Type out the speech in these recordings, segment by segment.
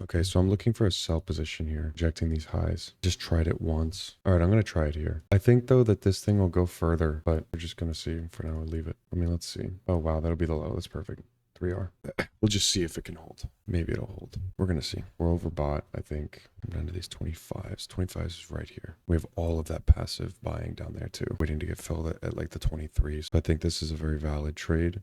Okay, so I'm looking for a sell position here, rejecting these highs. Just tried it once. All right, I'm going to try it here. I think, though, that this thing will go further, but we're just going to see. For now, we'll leave it. I mean, let's see. Oh, wow, that'll be the low. That's perfect. 3R. We'll just see if it can hold. Maybe it'll hold. We're going to see. We're overbought, I think. I'm down to these 25s. 25s is right here. We have all of that passive buying down there, too, waiting to get filled at like the 23s. I think this is a very valid trade.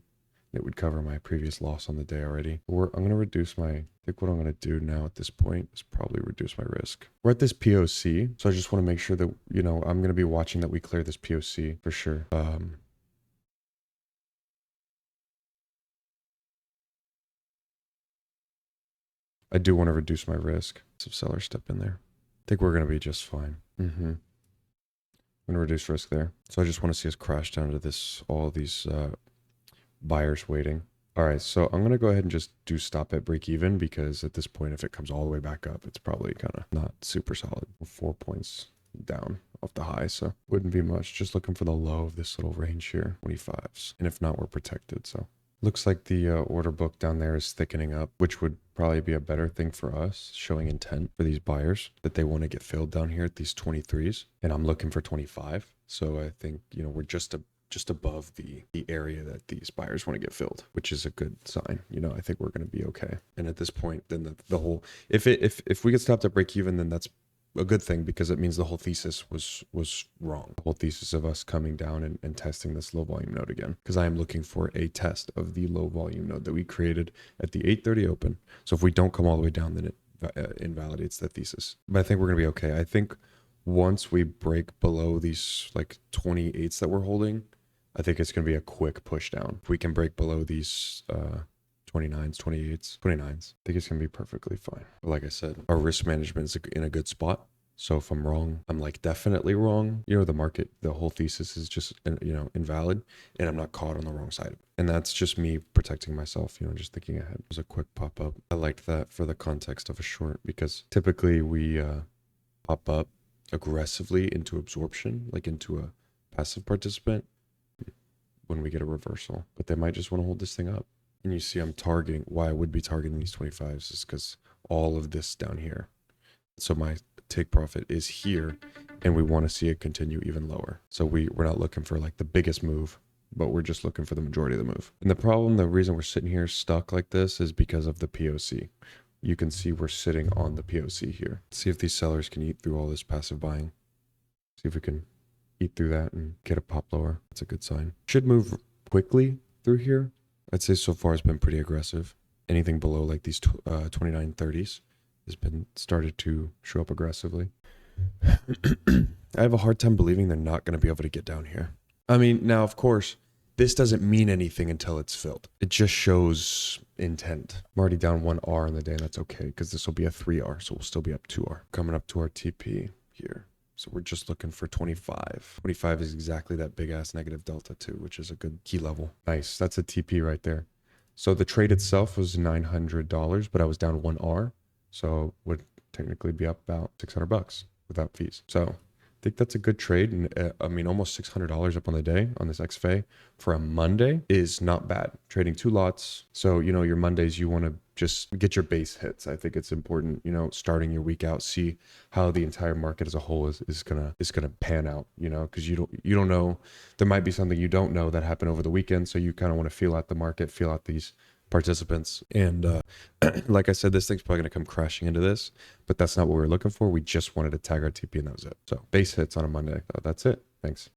It would cover my previous loss on the day already. I'm going to reduce I think what I'm going to do now at this point is probably reduce my risk. We're at this POC, so I just want to make sure that, I'm going to be watching that we clear this POC for sure. I do want to reduce my risk. Some sellers step in there. I think we're going to be just fine. I'm going to reduce risk there. So I just want to see us crash down to all these buyers waiting. All right, so I'm going to go ahead and just do stop at break even, because at this point, if it comes all the way back up, it's probably kind of not super solid. We're 4 points down off the high, so wouldn't be much. Just looking for the low of this little range here, 25s. And if not, we're protected. So looks like the order book down there is thickening up, which would probably be a better thing for us, showing intent for these buyers that they want to get filled down here at these 23s. And I'm looking for 25. So I think, we're just above the area that these buyers want to get filled, which is a good sign. I think we're going to be okay. And at this point, then the whole, if we get stopped at break even, then that's a good thing, because it means the whole thesis was wrong. The whole thesis of us coming down and testing this low volume node again, because I am looking for a test of the low volume node that we created at the 8:30 open. So if we don't come all the way down, then it invalidates that thesis. But I think we're going to be okay. I think once we break below these like 28s that we're holding, I think it's going to be a quick push down. If we can break below these 29s, 28s, 29s, I think it's going to be perfectly fine. But like I said, our risk management is in a good spot. So if I'm wrong, I'm like definitely wrong. The market, the whole thesis is just, invalid, and I'm not caught on the wrong side of it. And that's just me protecting myself, just thinking ahead. It was a quick pop up. I liked that for the context of a short, because typically we pop up aggressively into absorption, like into a passive participant, when we get a reversal, but they might just want to hold this thing up. And you see I'm targeting, why I would be targeting these 25s is because all of this down here. So my take profit is here, and we want to see it continue even lower. So we're not looking for like the biggest move, but we're just looking for the majority of the move. And the reason we're sitting here stuck like this is because of the POC. You can see we're sitting on the POC here. See if these sellers can eat through all this passive buying. See if we can eat through that and get a pop lower. That's a good sign. Should move quickly through here. I'd say so far it's been pretty aggressive. Anything below like these 2930s has been started to show up aggressively. I have a hard time believing they're not going to be able to get down here. I mean, now of course, this doesn't mean anything until it's filled. It just shows intent. I'm already down 1R in the day, and that's okay, because this will be a 3R, so we'll still be up 2R. Coming up to our TP here. So we're just looking for 25. 25 is exactly that big ass negative delta too, which is a good key level. Nice. That's a TP right there. So the trade itself was $900, but I was down 1R. So would technically be up about $600 without fees. So I think that's a good trade. And I mean, almost $600 up on the day on this XFA for a Monday is not bad. Trading 2 lots. So, your Mondays, you want to just get your base hits. I think it's important, starting your week out, see how the entire market as a whole is gonna pan out, because you don't know, there might be something you don't know that happened over the weekend. So you kind of want to feel out the market, feel out these participants. And like I said, this thing's probably going to come crashing into this, but that's not what we were looking for. We just wanted to tag our TP, and that was it. So base hits on a Monday. That's it. Thanks.